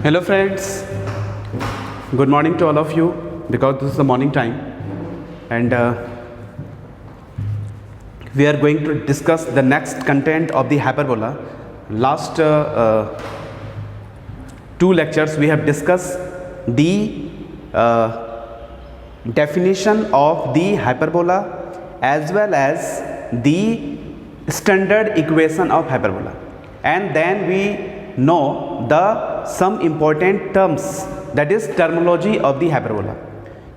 Hello friends, good morning to all of you because this is the morning time and we are going to discuss the next content of the hyperbola. Last two lectures we have discussed the definition of the hyperbola as well as the standard equation of hyperbola, and then we know the some important terms, that is terminology of the hyperbola.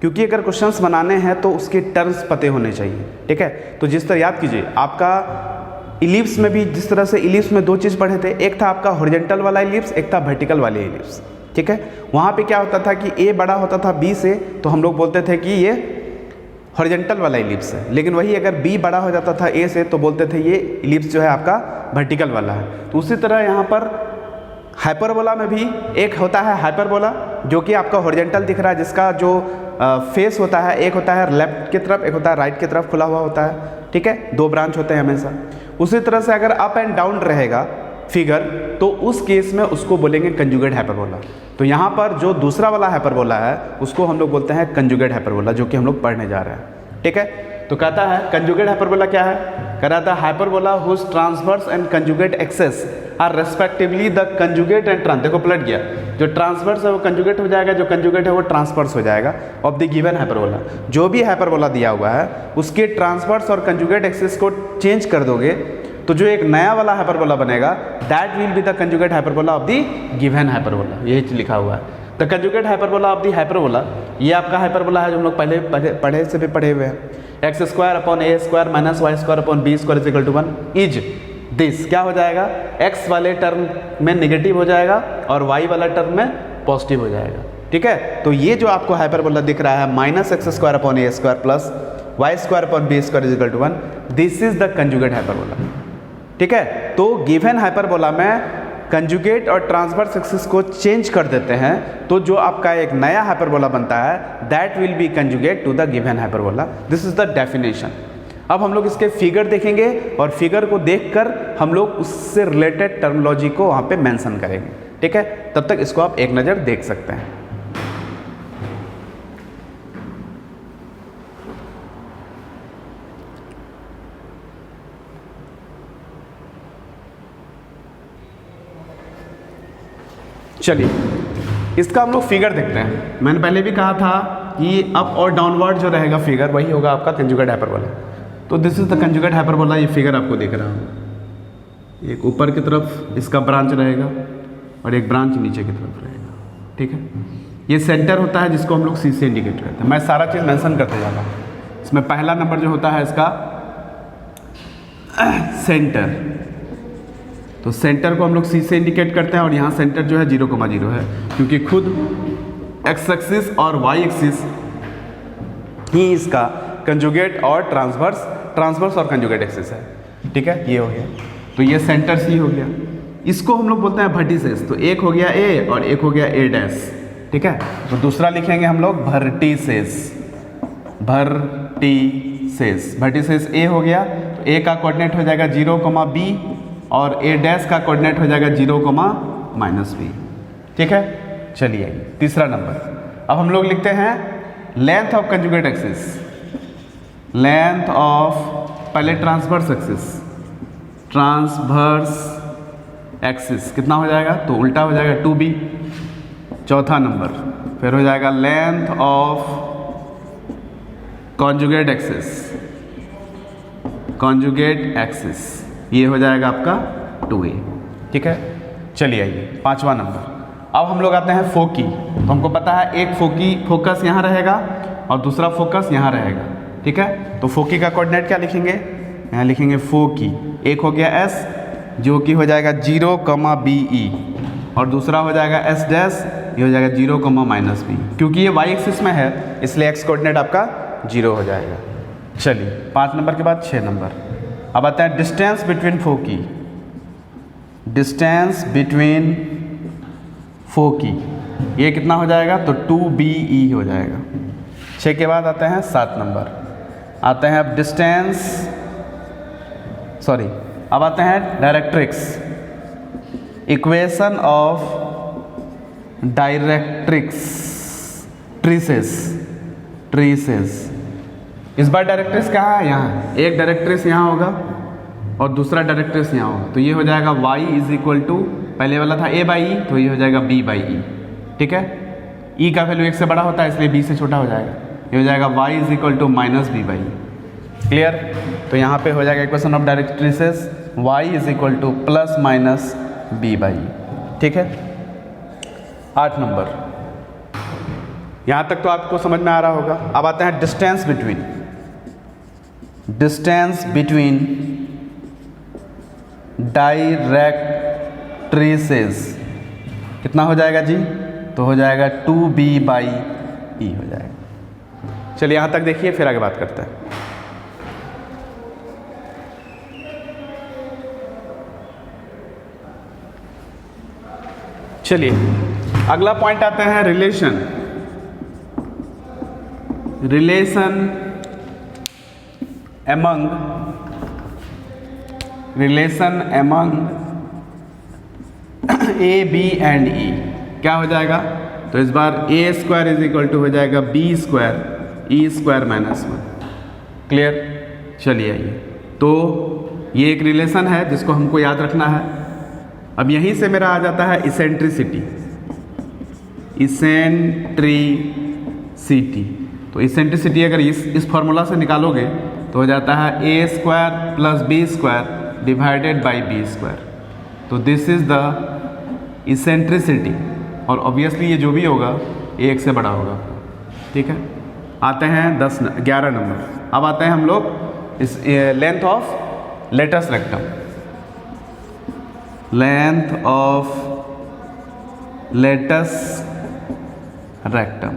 क्योंकि अगर questions बनाने हैं तो उसके terms पते होने चाहिए, ठीक है। तो जिस तरह याद कीजिए, आपका इलिप्स में भी जिस तरह से इलिप्स में दो चीज़ पढ़े थे, एक था आपका हॉरिजॉन्टल वाला इलिप्स, एक था वर्टिकल वाले इलिप्स, ठीक है। वहाँ पे क्या होता था कि ए बड़ा होता था बी से, तो हम लोग बोलते थे कि ये हॉरिजॉन्टल वाला इलिप्स है, लेकिन वही अगर बी बड़ा हो जाता था ए से तो बोलते थे ये इलिप्स जो है आपका वर्टिकल वाला है। तो उसी तरह यहाँ पर हाइपरबोला में भी एक होता है हाइपरबोला जो कि आपका हॉरिजॉन्टल दिख रहा है, जिसका जो फेस होता है, एक होता है लेफ्ट की तरफ, एक होता है राइट की तरफ खुला हुआ होता है, ठीक है। दो ब्रांच होते हैं हमेशा। उसी तरह से अगर अप एंड डाउन रहेगा फिगर तो उस केस में उसको बोलेंगे कंजुगेट हाइपरबोला। तो यहाँ पर जो दूसरा वाला हाइपरबोला है उसको हम लोग बोलते हैं कंजुगेट हाइपरबोला, जो कि हम लोग पढ़ने जा रहे हैं, ठीक है। तो कहता है कंजुगेट हाइपरबोला क्या है, कह रहा था hyperbola whose transverse and conjugate axes are respectively the conjugate and trans, देखो पलट गया, जो ट्रांसवर्स है वो कंजुगेट हो जाएगा, जो कंजुगेट है वो ट्रांसवर्स हो जाएगा ऑफ द गिवन हाइपरबोला। जो भी हाइपरबोला दिया हुआ है उसके ट्रांसवर्स और कंजुगेट एक्सेस को चेंज कर दोगे तो जो एक नया वाला हाइपरबोला बनेगा that will be the conjugate hyperbola of the given hyperbola, यही लिखा हुआ है। The conjugate hyperbola of the hyperbola, ये आपका हाइपरबोला है जो हम लोग पहले पढ़े से भी पढ़े हुए हैं। X square upon a square minus y square upon b square is equal to 1 is this, क्या हो जाएगा, एक्स वाले टर्म में नेगेटिव हो जाएगा और वाई वाला टर्म में पॉजिटिव हो जाएगा, ठीक है। तो ये जो आपको हाइपरबोला दिख रहा है minus x square upon a square plus y square upon b square is equal to 1, this is the conjugate hyperbola, ठीक है। तो गिवन हाइपरबोला में कंजुगेट और ट्रांसवर्स एक्सिस को चेंज कर देते हैं तो जो आपका एक नया हाइपरबोला बनता है that will be conjugate to the given hyperbola. This is the definition. अब हम लोग इसके फिगर देखेंगे और फिगर को देखकर हम लोग उससे रिलेटेड टर्मिनोलॉजी को वहाँ पे मेंशन करेंगे, ठीक है। तब तक इसको आप एक नज़र देख सकते हैं। चलिए इसका हम लोग फिगर देखते हैं। मैंने पहले भी कहा था कि अप और डाउनवर्ड जो रहेगा फिगर वही होगा आपका कंजुगेट हाइपरबोला। तो this is the conjugate hyperbola, ये फिगर आपको दिख रहा है। एक ऊपर की तरफ इसका ब्रांच रहेगा और एक ब्रांच नीचे की तरफ रहेगा, ठीक है। ये सेंटर होता है जिसको हम लोग सी से इंडिकेट करते हैं। मैं सारा चीज़ मेंशन करते जा रहा हूँ। इसमें पहला नंबर जो होता है इसका सेंटर, तो सेंटर को हम लोग सी से इंडिकेट करते हैं और यहाँ सेंटर जो है 0,0 है, क्योंकि खुद एक्स एक्सिस और वाई एक्सिस ही इसका कंजुगेट और ट्रांसवर्स और कंजुगेट एक्सिस है, ठीक है। ये हो गया, तो ये सेंटर सी हो गया। इसको हम लोग बोलते हैं वर्टिसेस। तो एक हो गया ए और एक हो गया ए डैश, ठीक है। तो दूसरा लिखेंगे हम लोग वर्टिसेस। वर्टिसेस ए हो गया, तो ए का कोऑर्डिनेट हो जाएगा 0, बी और ए डैश का कोऑर्डिनेट हो जाएगा 0,-b, ठीक है। चलिए तीसरा नंबर। अब हम लोग लिखते हैं length of conjugate axis. Length of, पहले ट्रांसवर्स एक्सिस कितना हो जाएगा, तो उल्टा हो जाएगा 2b। चौथा नंबर फिर हो जाएगा लेंथ ऑफ कॉन्जुगेट एक्सिस, ये हो जाएगा आपका 2a, ठीक है। चलिए आइए पांचवा नंबर। अब हम लोग आते हैं फोकी। तो हमको पता है एक फोकस यहाँ रहेगा और दूसरा फोकस यहाँ रहेगा, ठीक है। तो फोकी का कोऑर्डिनेट क्या लिखेंगे, यहाँ लिखेंगे फोकी। एक हो गया s जो कि हो जाएगा 0,be और दूसरा हो जाएगा s डैश, ये हो जाएगा 0,-b। क्योंकि ये y एक्सिस में है इसलिए x कोऑर्डिनेट आपका 0 हो जाएगा। चलिए 5 नंबर के बाद 6 नंबर। अब आता है डिस्टेंस बिटवीन फोकी। डिस्टेंस बिटवीन फोकी ये कितना हो जाएगा, तो 2be हो जाएगा। 6 के बाद आते हैं 7 नंबर। आते हैं अब अब आते हैं डायरेक्ट्रिक्स। Equation of ट्रीसेस। इस बार डायरेक्ट्रिक्स कहाँ है? यहाँ। एक डायरेक्ट्रिक्स यहाँ होगा और दूसरा डायरेक्ट्रिक्स यहाँ होगा, तो ये हो जाएगा y इज इक्वल टू, पहले वाला था a बाई ई, तो ये हो जाएगा b बाई ई। ठीक है, e का वैल्यू 1 से बड़ा होता है इसलिए b से छोटा हो जाएगा, ये हो जाएगा y is equal to minus B by E. Clear? तो यहाँ पे हो जाएगा equation of directrices y is equal to plus minus B by E. ठीक है, 8 नंबर। यहाँ तक तो आपको समझ में आ रहा होगा। अब आते हैं डिस्टेंस बिटवीन डायरेक्ट्रिसेस। कितना हो जाएगा जी? तो हो जाएगा 2b बाई ई हो जाएगा। चलिए यहाँ तक देखिए, फिर आगे बात करते हैं। चलिए अगला पॉइंट आते हैं relation among A B and E. क्या हो जाएगा? तो इस बार A square is equal to हो जाएगा B square E square minus 1। Clear? चलिए आइए, तो ये एक रिलेशन है जिसको हमको याद रखना है। अब यहीं से मेरा आ जाता है इसेंट्रिसिटी। तो इसेंट्रिसिटी अगर इस फॉर्मूला से निकालोगे तो हो जाता है A square plus B square divided by B square. तो दिस इज द इसेंट्रिसिटी, और ऑब्वियसली ये जो भी होगा ये 1 से बड़ा होगा। ठीक है, आते हैं 11 नंबर। अब आते हैं हम लोग इस लेंथ ऑफ लेटस रेक्टम।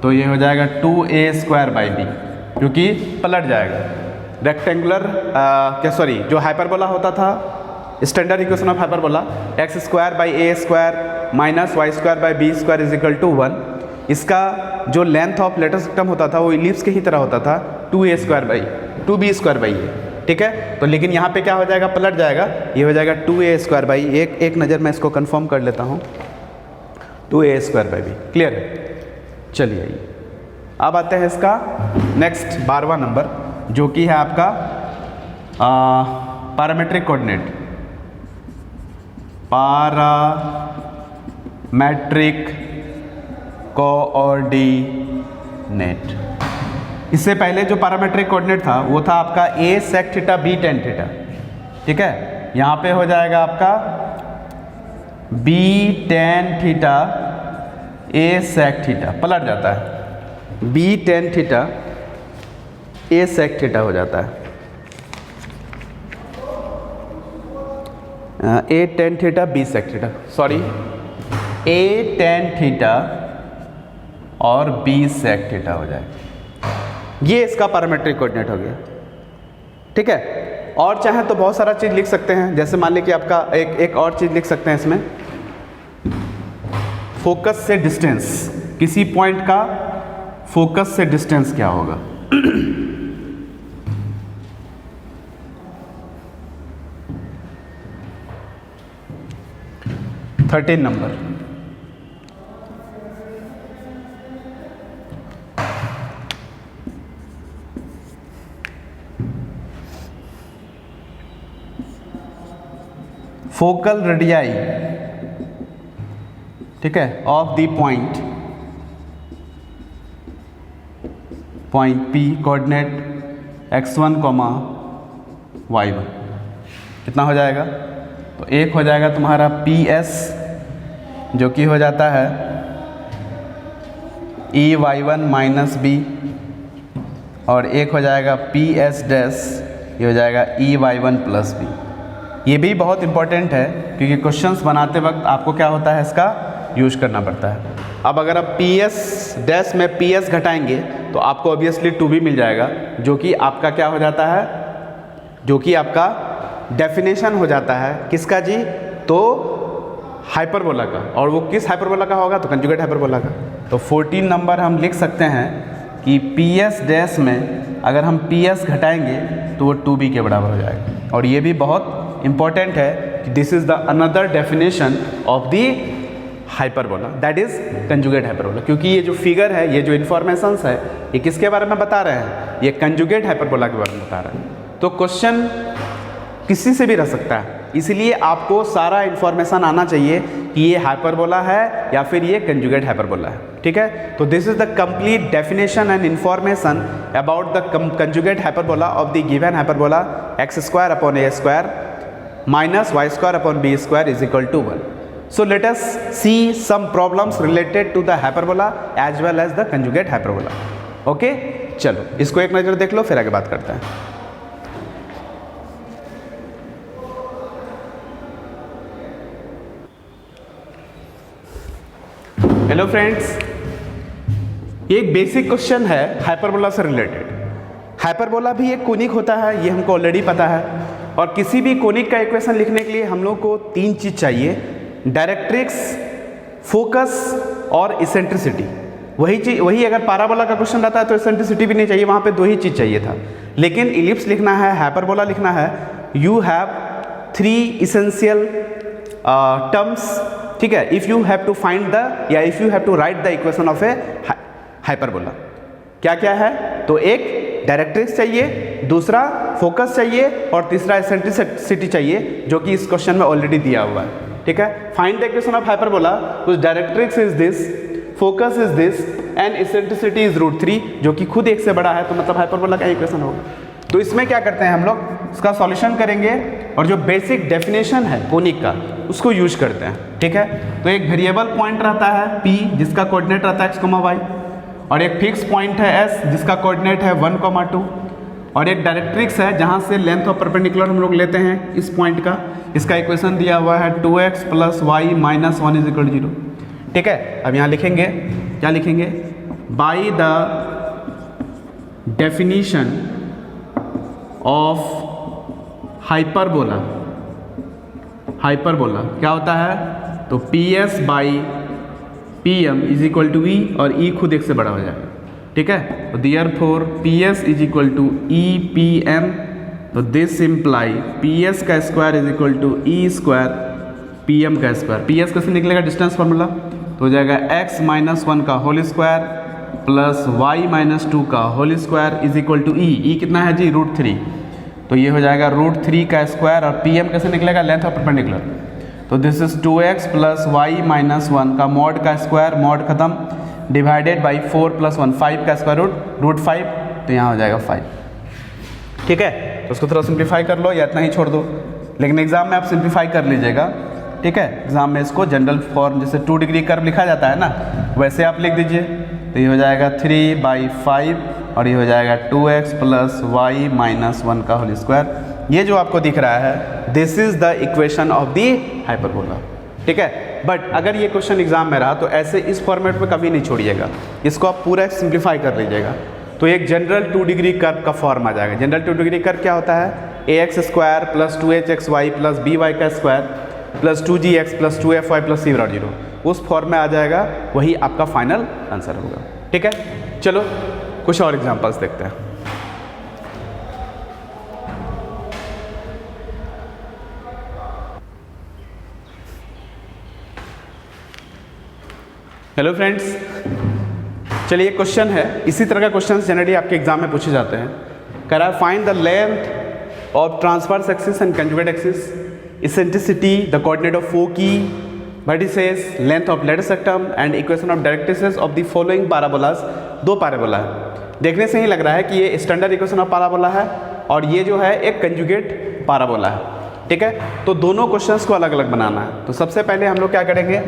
तो ये हो जाएगा 2a स्क्वायर बाई बी, क्योंकि पलट जाएगा रेक्टेंगुलर जो हाइपरबोला होता था, standard equation of hyperbola x square by a square minus y square by B square is equal to 1। इसका जो लेंथ ऑफ लेटस रेक्टम होता था वो इलिप्स के ही तरह होता था, 2b स्क्वायर बाई ए। ठीक है, तो लेकिन यहाँ पे क्या हो जाएगा? पलट जाएगा, ये हो जाएगा 2a स्क्वायर बाई। एक नज़र मैं इसको कंफर्म कर लेता हूँ, 2a square by B. Clear है? चलिए आइए, अब आते हैं इसका नेक्स्ट 12वां नंबर, जो कि है आपका पैरामेट्रिक कोऑर्डिनेट। इससे पहले जो पैरामेट्रिक कोऑर्डिनेट था वो था आपका a sec theta b tan theta. ठीक है, यहाँ पे हो जाएगा आपका b tan theta a sec theta, पलट जाता है b tan theta a sec theta हो जाता है। a tan theta b sec theta, sorry a tan theta और b sec थीटा हो जाएगा। ये इसका पैरामेट्रिक कोऑर्डिनेट हो गया। ठीक है, और चाहे तो बहुत सारा चीज़ लिख सकते हैं, जैसे मान लीजिए कि आपका एक और चीज़ लिख सकते हैं इसमें, फोकस से डिस्टेंस, किसी पॉइंट का फोकस से डिस्टेंस क्या होगा। 13 नंबर। फोकल रेडियाई, ठीक है, of the point P coordinate x1, y1 कितना हो जाएगा? तो एक हो जाएगा तुम्हारा PS, जो कि हो जाता है EY1 माइनस बी, और एक हो जाएगा PS डैश, ये हो जाएगा EY1 प्लस बी। ये भी बहुत इंपॉर्टेंट है क्योंकि क्वेश्चंस बनाते वक्त आपको क्या होता है, इसका यूज करना पड़ता है। अब अगर आप PS डैश में PS घटाएंगे तो आपको ऑब्वियसली 2b मिल जाएगा, जो कि आपका क्या हो जाता है, जो कि आपका डेफिनेशन हो जाता है किसका जी? तो हाइपरबोला का। और वो किस हाइपरबोला का होगा? तो कंजुगेट हाइपरबोला का। तो 14 नंबर हम लिख सकते हैं कि PS डैश में अगर हम PS घटाएंगे तो वो 2b के बराबर हो जाएगा। और ये भी बहुत इंपॉर्टेंट है कि this is the another definition of the hyperbola, that is conjugate hyperbola. क्योंकि ये जो फिगर है, ये जो इन्फॉर्मेशंस है, ये किसके बारे में बता रहे हैं? ये कंजुगेट हाइपरबोला के बारे में बता रहे हैं। तो क्वेश्चन किसी से भी रह सकता है, इसलिए आपको सारा इन्फॉर्मेशन आना चाहिए कि ये हाइपरबोला है या फिर ये कंजुगेट हाइपरबोला है। ठीक है, तो this is the complete definition and information about the conjugate hyperbola of the given hyperbola x square upon a square minus y square upon b square is equal to 1. So let us see some problems related to the hyperbola as well as the conjugate hyperbola. Okay? चलो इसको एक नज़र देख लो, फिर आगे बात करते हैं। हेलो फ्रेंड्स, ये एक बेसिक क्वेश्चन है हाइपरबोला से रिलेटेड। हाइपरबोला भी एक कोनिक होता है, ये हमको ऑलरेडी पता है। और किसी भी कोनिक का इक्वेशन लिखने के लिए हम लोग को तीन चीज़ चाहिए, डायरेक्ट्रिक्स, फोकस और इसेंट्रिसिटी। वही अगर पैराबोला का क्वेश्चन रहता है तो इसेंट्रिसिटी भी नहीं चाहिए, वहाँ पे दो ही चीज़ चाहिए था। लेकिन इलिप्स लिखना है, हाइपरबोला लिखना है, यू हैव 3 इसेंशियल टर्म्स। ठीक है, if you have to find the या if you have to write the equation of a hyperbola, क्या क्या है? तो एक डायरेक्ट्रिक्स चाहिए, दूसरा फोकस चाहिए और तीसरा इसेंट्रिसिटी चाहिए, जो कि इस क्वेश्चन में ऑलरेडी दिया हुआ है। ठीक है, find the equation of hyperbola, कुछ directrix is this, focus is this and eccentricity is √3, जो कि खुद एक से बड़ा है, तो मतलब हाइपरबोला का इक्वेशन होगा। तो इसमें क्या करते हैं हम लोग, इसका सॉल्यूशन करेंगे और जो बेसिक डेफिनेशन है कोनिक का उसको यूज करते हैं। ठीक है, तो एक वेरिएबल पॉइंट रहता है P जिसका कोऑर्डिनेट रहता है x, y, और एक फिक्स पॉइंट है S जिसका कोऑर्डिनेट है 1, 2, और एक डायरेक्ट्रिक्स है जहाँ से लेंथ ऑफ परपेंडिकुलर हम लोग लेते हैं इस पॉइंट का। इसका इक्वेशन दिया हुआ है 2x + y - 1 = 0। ठीक है, अब यहाँ लिखेंगे, क्या लिखेंगे? By the definition of hyperbola, hyperbola क्या होता है? तो PS/PM = E और E खुद एक से बड़ा हो जाएगा। ठीक है, तो देयरफॉर PS = EPM, तो दिस इम्प्लाई PS का स्क्वायर = E² PM का स्क्वायर। PS कैसे निकलेगा? डिस्टेंस फार्मूला, तो हो जाएगा x - 1 का होल स्क्वायर प्लस y - 2 का होल स्क्वायर = E। E कितना है जी? √3, तो ये हो जाएगा √3 का स्क्वायर। और PM कैसे निकलेगा? लेंथ ऑफ परपेंडिकुलर, तो दिस इज 2x + y - 1 का मॉड का स्क्वायर, मॉड खत्म, डिवाइडेड बाई 4 + 1 5 का स्क्वायर √5, तो यहाँ हो जाएगा 5। ठीक है, तो उसको थोड़ा सिंप्लीफाई कर लो या इतना ही छोड़ दो, लेकिन एग्जाम में आप सिंप्लीफाई कर लीजिएगा। ठीक है, एग्जाम में इसको जनरल फॉर्म जैसे 2 डिग्री कर्व लिखा जाता है ना, वैसे आप लिख दीजिए। तो ये हो जाएगा 3/5 और ये हो जाएगा 2x + y - 1 का होल स्क्वायर। ये जो आपको दिख रहा है, this is the equation of the hyperbola. ठीक है, बट अगर ये क्वेश्चन एग्जाम में रहा तो ऐसे इस फॉर्मेट में कभी नहीं छोड़िएगा, इसको आप पूरा सिंप्लीफाई कर लीजिएगा। तो एक जनरल 2 डिग्री कर्व का फॉर्म आ जाएगा। जनरल 2 डिग्री कर्व क्या होता है? ax² + 2hxy + by का square plus 2gx + 2fy + c = 0, उस फॉर्म में आ जाएगा, वही आपका फाइनल आंसर होगा। ठीक है, चलो कुछ और एग्जांपल्स देखते हैं। हेलो फ्रेंड्स, चलिए क्वेश्चन है, इसी तरह का क्वेश्चन जनरली आपके एग्जाम में पूछे जाते हैं। कह रहा है find the length of transverse axis and conjugate axis, eccentricity, the coordinate of foci, vertices, length of lattice rectum and equation of directrices of the following parabolas। 2 parabola है, देखने से ही लग रहा है कि ये स्टैंडर्ड इक्वेशन ऑफ पैराबोला है और ये जो है एक कंजुगेट पैराबोला है। ठीक है, तो दोनों क्वेश्चंस को अलग अलग बनाना है। तो सबसे पहले हम लोग क्या करेंगे,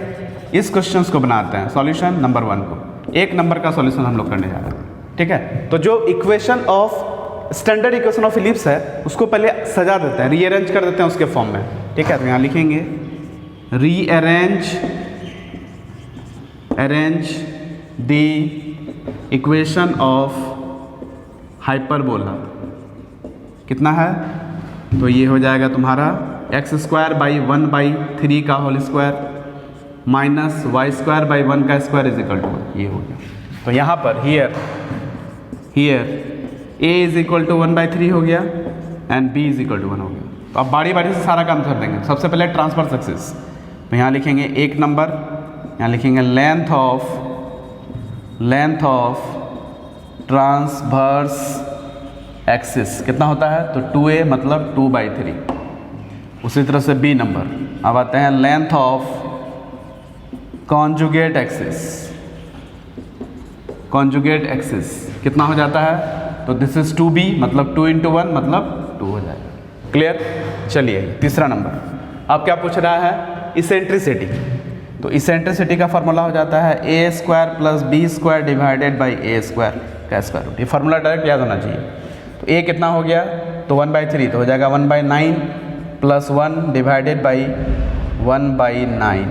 इस क्वेश्चंस को बनाते हैं, सॉल्यूशन नंबर 1 को, 1 नंबर का सॉल्यूशन हम लोग करने जा रहे हैं। ठीक है, तो जो equation of standard equation of ellipse है उसको पहले सजा देते हैं, रीअरेंज कर देते हैं उसके फॉर्म में। ठीक है, तो यहाँ लिखेंगे rearrange the equation of hyperbola. कितना है? तो ये हो जाएगा तुम्हारा x² / 1/3 का होल स्क्वायर माइनस y² / 1 का स्क्वायर = 1, ये हो गया। तो यहाँ पर हियर a = 1/3 हो गया एंड b = 1 हो गया। तो अब बारी बारी से सारा काम कर देंगे। सबसे पहले ट्रांसवर्स एक्सिस, तो यहाँ लिखेंगे 1 नंबर यहाँ लिखेंगे लेंथ ऑफ ट्रांसवर्स एक्सिस कितना होता है, तो 2a मतलब 2/3। उसी तरह से बी नंबर। अब आते हैं लेंथ ऑफ कॉन्जुगेट एक्सिस कितना हो जाता है, तो दिस इज 2b मतलब 2 × 1 मतलब 2 हो जाएगा। क्लियर। चलिए तीसरा नंबर। अब क्या पूछ रहा है, इसेंट्रिसिटी। तो इसेंट्रिसिटी का फॉर्मूला हो जाता है a² + b² divided by a² का स्क्वायर रूट। ये फार्मूला डायरेक्ट याद होना चाहिए। तो a कितना हो गया, तो 1/3 तो हो जाएगा 1/9 + 1 डिवाइडेड बाई 1/9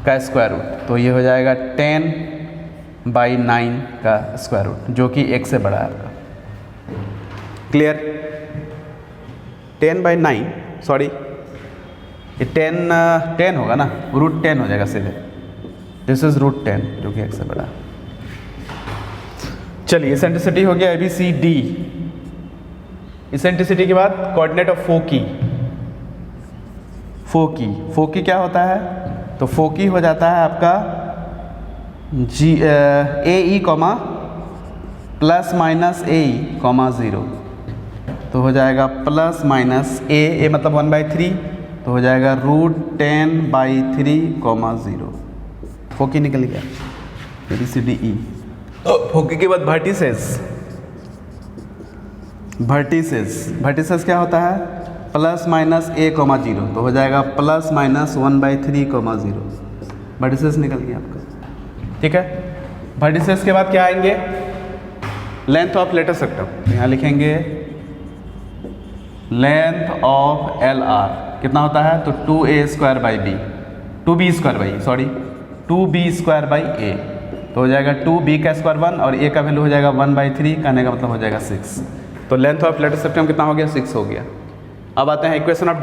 का स्क्वायर रूट। तो ये हो जाएगा 10/9 का स्क्वायर रूट, जो कि 1 से बड़ा है आपका। क्लियर। 10/9 सॉरी ये 10 होगा ना, √10 हो जाएगा सीधे। दिस इज √10 जो कि 1 से बड़ा है। चलिए इसेंट्रिसिटी हो गया ABCD। इसेंट्रिसिटी के बाद कोऑर्डिनेट ऑफ फोकी क्या होता है, तो फोकी हो जाता है आपका AE, ± AE, 0। तो हो जाएगा ± a मतलब 1/3 तो हो जाएगा √10/3, 0। फोकी निकल गया। ABCDE। फोकी के बाद वर्टिसेस क्या होता है, ± a, 0। तो हो जाएगा ±1/3, 0। वर्टिसेस निकल गया आपका। ठीक है। वर्टिसेस के बाद क्या आएंगे, लेंथ ऑफ लेटर सेक्टर। यहाँ लिखेंगे लेंथ ऑफ LR कितना होता है, तो 2b² a। तो हो जाएगा 2b का स्क्वायर 1 और a का वैल्यू हो जाएगा 1/3, कहने का मतलब हो जाएगा 6। तो लेंथ ऑफ लेटर सेक्टर कितना हो गया, 6 हो गया। अब आते हैं इक्वेशन ऑफ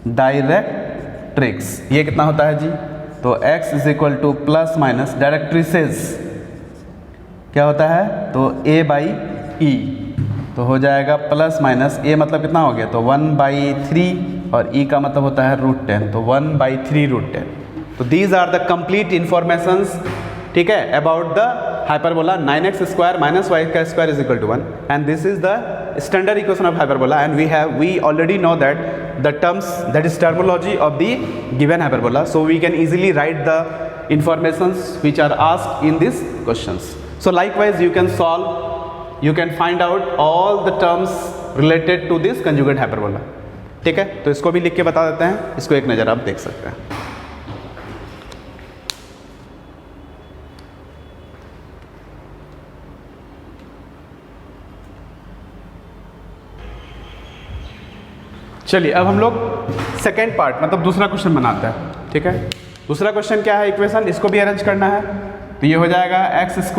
डायरेक्ट्रिक्स। ये कितना होता है जी, तो x ± डायरेक्ट्रिसेस क्या होता है, तो a/e। तो हो जाएगा ± a मतलब कितना हो गया, तो 1/3 और e का मतलब होता है √10, तो 1/3 √10। तो these are the complete informations, ठीक है, about the hyperbola 9x² - y² = 1, and this is the standard equation of hyperbola, and we already know that the terms, that is terminology of the given hyperbola, so we can easily write the informations which are asked in these questions. So likewise you can find out all the terms related to this conjugate hyperbola। ठीक है, तो इसको भी लिख के बता देते हैं, इसको एक नज़र आप देख सकते हैं। चलिए अब हम लोग सेकेंड पार्ट मतलब दूसरा क्वेश्चन बनाते हैं। ठीक है, दूसरा क्वेश्चन क्या है, इक्वेशन, इसको भी अरेंज करना है। तो ये हो जाएगा x² -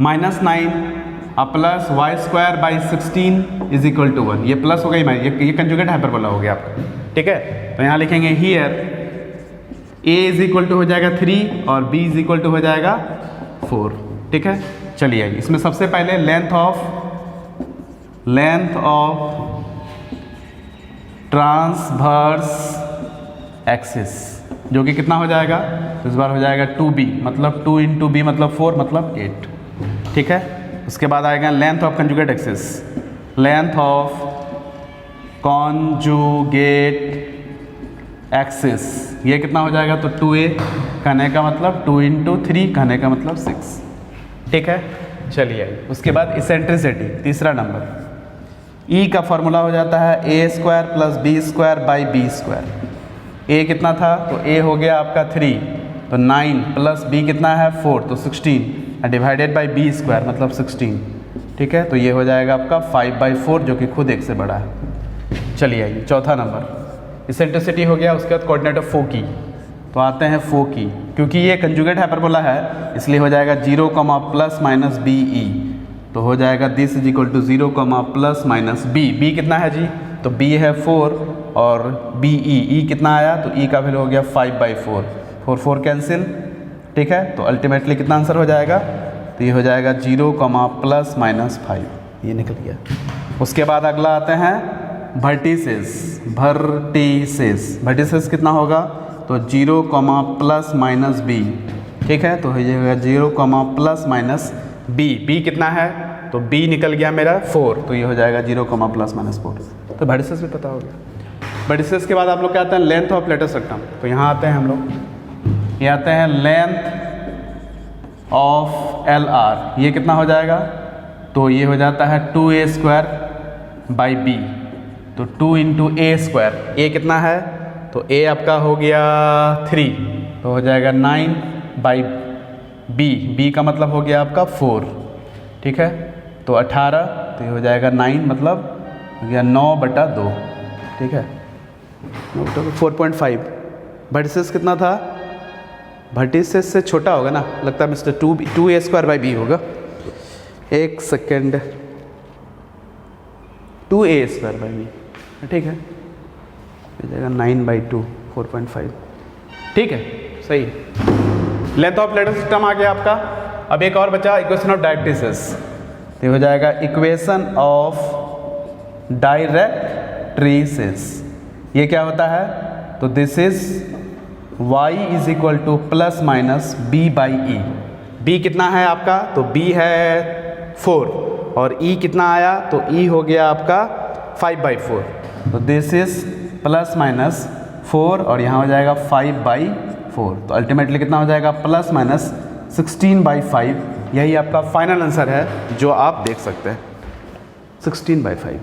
-9 + y² = 1। ये प्लस हो गई, ये कंजुगेट हाइपरबोला हो गया आपका। ठीक है, तो यहाँ लिखेंगे हियर a = हो जाएगा 3 और b = हो जाएगा 4। ठीक है, चलिए इसमें सबसे पहले लेंथ ऑफ ट्रांसवर्स एक्सिस जो कि कितना हो जाएगा, तो इस बार हो जाएगा 2b मतलब 2 × b मतलब 4 मतलब 8। ठीक है, उसके बाद आएगा length of conjugate axis. Length of conjugate axis ये कितना हो जाएगा, तो 2a, कहने का मतलब 2 × 3, कहने का मतलब 6। ठीक है, चलिए उसके बाद इसेंट्रिसिटी तीसरा नंबर। E का फॉर्मूला हो जाता है a² + b²/b²। a कितना था, तो a हो गया आपका 3, तो 9 + b कितना है 4, तो 16 डिवाइडेड बाई b² मतलब 16। ठीक है, तो ये हो जाएगा आपका 5/4 जो कि खुद 1 से बड़ा है। चलिए आइए चौथा नंबर, इसेंट्रिसिटी हो गया। उसके बाद कोऑर्डिनेट ऑफ फोकी। तो आते हैं फोकी, क्योंकि ये कंजुगेट हाइपरबोला है इसलिए हो जाएगा 0, ± BE। तो हो जाएगा दिस = 0, ± b। b कितना है जी, तो b है 4 और BE, e कितना आया, तो e का वैल्यू हो गया 5/4, 4 कैंसिल। ठीक है, तो अल्टीमेटली कितना आंसर हो जाएगा, तो ये हो जाएगा 0, ± 5, ये निकल गया। उसके बाद अगला आते हैं वर्टिसेस कितना होगा, तो 0, प्लस माइनस बी, ठीक है। तो हो जाएगा 0, प्लस माइनस बी, बी कितना है, तो बी निकल गया मेरा 4, तो ये हो जाएगा 0, प्लस माइनस 4। तो वर्टिसेस भी पता हो गया। वर्टिसेस के बाद आप लोग क्या आते हैं, लेंथ ऑफ लेटेस्ट रेक्टम। तो यहाँ आते हैं हम लोग, ये आते हैं लेंथ ऑफ एल आर, ये कितना हो जाएगा, तो ये हो जाता है 2a² बाई बी, तो 2 इंटू a², ए कितना है, तो ए आपका हो गया 3, तो हो जाएगा 9 बाई बी, बी का मतलब हो गया आपका 4, ठीक है। तो 18, तो ये हो जाएगा 9, मतलब हो गया 9/2, ठीक है, 4.5। वर्टिसेस कितना था, वर्टिसेस से छोटा होगा ना, लगता है मिस्टर 2a² बाई बी होगा, एक सेकेंड, 2a² बाई बी, ठीक है, हो जाएगा 9/2, 4.5, ठीक है, सही है। लेंथ ऑफ लेटेस्ट सिस्टम आ गया आपका। अब एक और बचा इक्वेशन ऑफ डायरेक्ट्रिसेस, तो हो जाएगा इक्वेशन ऑफ डायरेक्ट्रिसेस। ये क्या होता है, तो this is y is equal to plus minus b by E. b कितना है आपका, तो b है 4, और e कितना आया, तो e हो गया आपका 5/4, तो दिस इज प्लस माइनस 4, और यहाँ हो जाएगा 5/4, तो अल्टीमेटली कितना हो जाएगा, प्लस माइनस 16/5। यही आपका फाइनल आंसर है जो आप देख सकते हैं, 16/5।